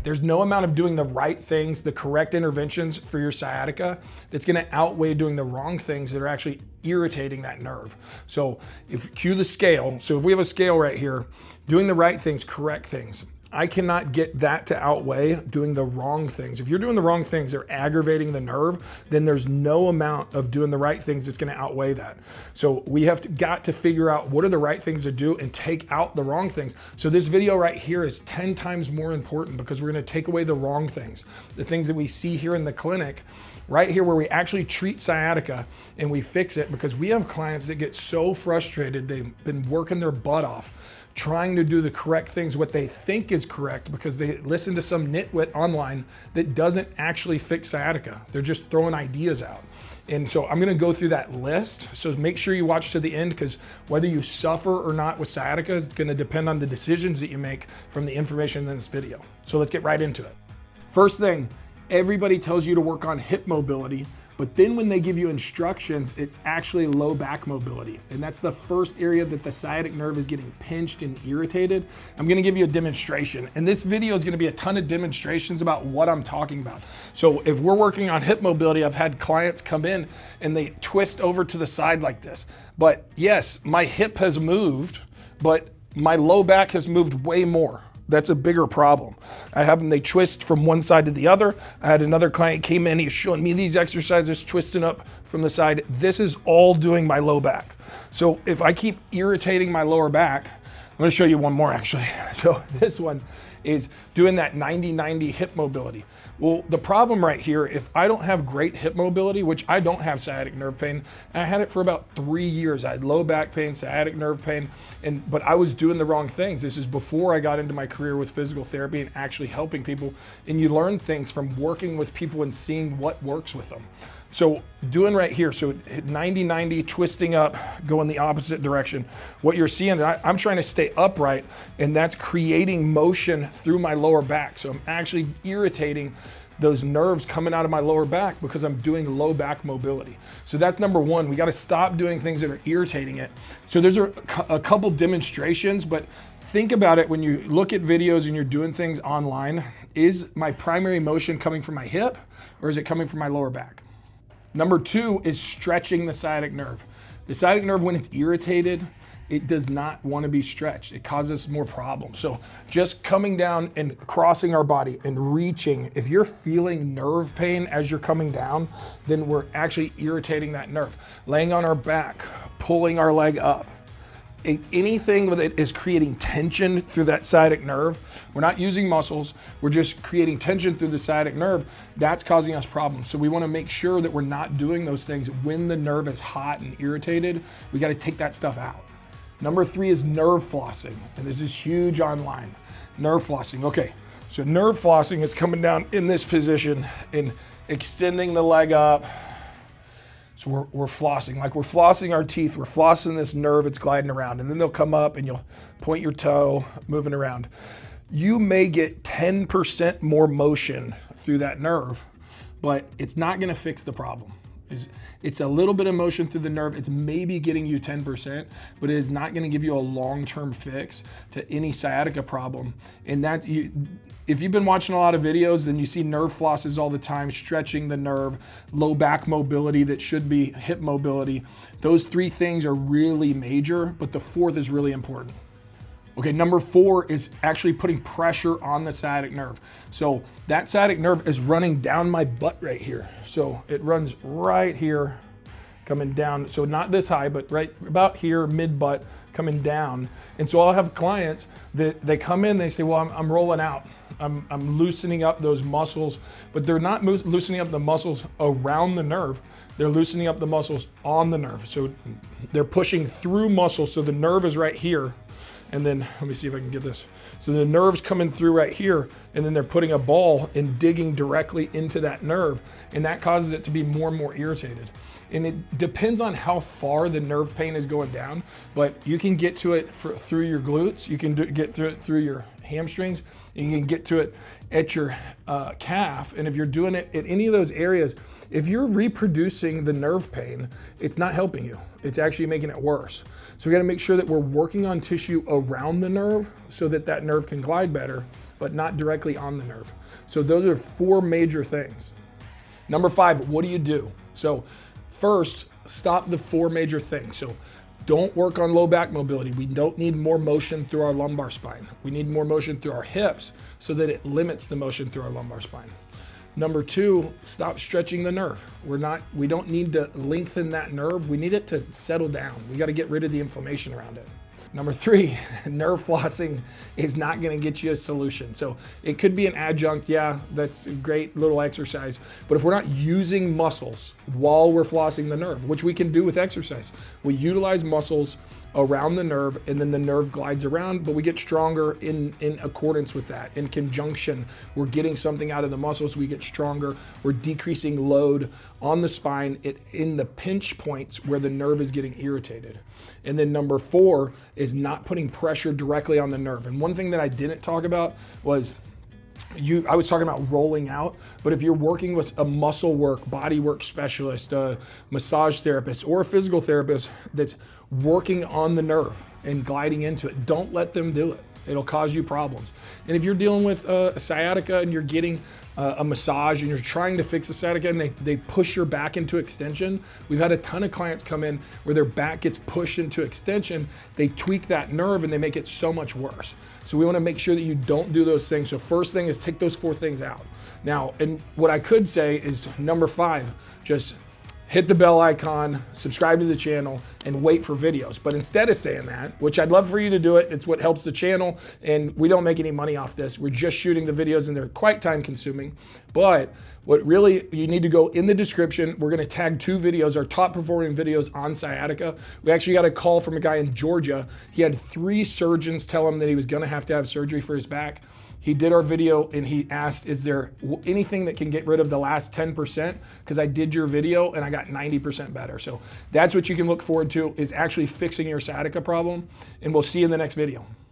There's no amount of doing the right things, the correct interventions for your sciatica that's gonna outweigh doing the wrong things that are actually irritating that nerve. So if cue the scale, so if we have a scale right here, doing the right things, correct things, I cannot get that to outweigh doing the wrong things. If you're doing the wrong things, they're aggravating the nerve, then there's no amount of doing the right things that's gonna outweigh that. So we have got to figure out what are the right things to do and take out the wrong things. So this video right here is 10 times more important because we're gonna take away the wrong things, the things that we see here in the clinic, right here where we actually treat sciatica and we fix it, because we have clients that get so frustrated, they've been working their butt off, trying to do the correct things, what they think is correct, because they listen to some nitwit online that doesn't actually fix sciatica. They're just throwing ideas out. And so I'm gonna go through that list. So make sure you watch to the end, because whether you suffer or not with sciatica is gonna depend on the decisions that you make from the information in this video. So let's get right into it. First thing, everybody tells you to work on hip mobility, but then when they give you instructions, it's actually low back mobility. And that's the first area that the sciatic nerve is getting pinched and irritated. I'm gonna give you a demonstration. And this video is gonna be a ton of demonstrations about what I'm talking about. So if we're working on hip mobility, I've had clients come in and they twist over to the side like this. But yes, my hip has moved, but my low back has moved way more. That's a bigger problem. I have them, they twist from one side to the other. I had another client came in, he's showing me these exercises, twisting up from the side. This is all doing my low back. So if I keep irritating my lower back, I'm gonna show you one more actually. So this one is doing that 90-90 hip mobility. Well, the problem right here, if I don't have great hip mobility, which I don't have sciatic nerve pain, and I had it for about 3 years. I had low back pain, sciatic nerve pain, but I was doing the wrong things. This is before I got into my career with physical therapy and actually helping people. And you learn things from working with people and seeing what works with them. So doing right here, so 90-90, twisting up, going the opposite direction. What you're seeing, I'm trying to stay upright, and that's creating motion through my lower back. So I'm actually irritating those nerves coming out of my lower back because I'm doing low back mobility. So that's number one. We got to stop doing things that are irritating it. So there's a couple demonstrations, but think about it when you look at videos and you're doing things online. Is my primary motion coming from my hip, or is it coming from my lower back? Number two is stretching the sciatic nerve. The sciatic nerve, when it's irritated, it does not want to be stretched. It causes more problems. So just coming down and crossing our body and reaching, if you're feeling nerve pain as you're coming down, then we're actually irritating that nerve. Laying on our back, pulling our leg up. Anything that is creating tension through that sciatic nerve, we're not using muscles, we're just creating tension through the sciatic nerve, that's causing us problems. So we want to make sure that we're not doing those things when the nerve is hot and irritated. We got to take that stuff out. Number three is nerve flossing, and this is huge online. Nerve flossing, okay. So nerve flossing is coming down in this position and extending the leg up. So we're flossing, like we're flossing our teeth, we're flossing this nerve, it's gliding around, and then they'll come up and you'll point your toe, moving around. You may get 10% more motion through that nerve, but it's not gonna fix the problem. It's a little bit of motion through the nerve. It's maybe getting you 10%, but it is not going to give you a long-term fix to any sciatica problem. And that if you've been watching a lot of videos, then you see nerve flosses all the time, stretching the nerve, low back mobility that should be hip mobility. Those three things are really major, but the fourth is really important. Okay, number four is actually putting pressure on the sciatic nerve. So that sciatic nerve is running down my butt right here. So it runs right here, coming down. So not this high, but right about here, mid butt, coming down. And so I'll have clients that they come in, they say, well, I'm rolling out. I'm loosening up those muscles, but they're not loosening up the muscles around the nerve. They're loosening up the muscles on the nerve. So they're pushing through muscles. So the nerve is right here. And then let me see if I can get this. So the nerve's coming through right here, and then they're putting a ball and digging directly into that nerve, and that causes it to be more and more irritated. And it depends on how far the nerve pain is going down, but you can get to it through your glutes, you can get to it through your hamstrings, and you can get to it at your calf. And if you're doing it at any of those areas, if you're reproducing the nerve pain, it's not helping you. It's actually making it worse. So we got to make sure that we're working on tissue around the nerve so that that nerve can glide better, but not directly on the nerve. So those are 4 major things. Number 5, what do you do? So first, stop the 4 major things. So don't work on low back mobility. We don't need more motion through our lumbar spine. We need more motion through our hips so that it limits the motion through our lumbar spine. Number 2, stop stretching the nerve. We don't need to lengthen that nerve. We need it to settle down. We got to get rid of the inflammation around it. Number 3, nerve flossing is not going to get you a solution. So it could be an adjunct. Yeah, that's a great little exercise. But if we're not using muscles while we're flossing the nerve, which we can do with exercise, we utilize muscles around the nerve and then the nerve glides around, but we get stronger in accordance with that. In conjunction, we're getting something out of the muscles, we get stronger, we're decreasing load on the spine in the pinch points where the nerve is getting irritated. And then number 4 is not putting pressure directly on the nerve. And one thing that I didn't talk about was I was talking about rolling out, but if you're working with a muscle work, body work specialist, a massage therapist, or a physical therapist that's working on the nerve and gliding into it, don't let them do it. It'll cause you problems. And if you're dealing with a sciatica and you're getting a massage and you're trying to fix a sciatica and they push your back into extension, we've had a ton of clients come in where their back gets pushed into extension, they tweak that nerve and they make it so much worse. So we want to make sure that you don't do those things. So first thing is take those 4 things out. Now, and what I could say is number 5, just hit the bell icon, subscribe to the channel, and wait for videos. But instead of saying that, which I'd love for you to do it, it's what helps the channel, and we don't make any money off this. We're just shooting the videos and they're quite time consuming. But what really, you need to go in the description. We're gonna tag 2 videos, our top performing videos on sciatica. We actually got a call from a guy in Georgia. He had 3 surgeons tell him that he was gonna have to have surgery for his back. He did our video and he asked, is there anything that can get rid of the last 10%? Because I did your video and I got 90% better. So that's what you can look forward to, is actually fixing your sciatica problem. And we'll see you in the next video.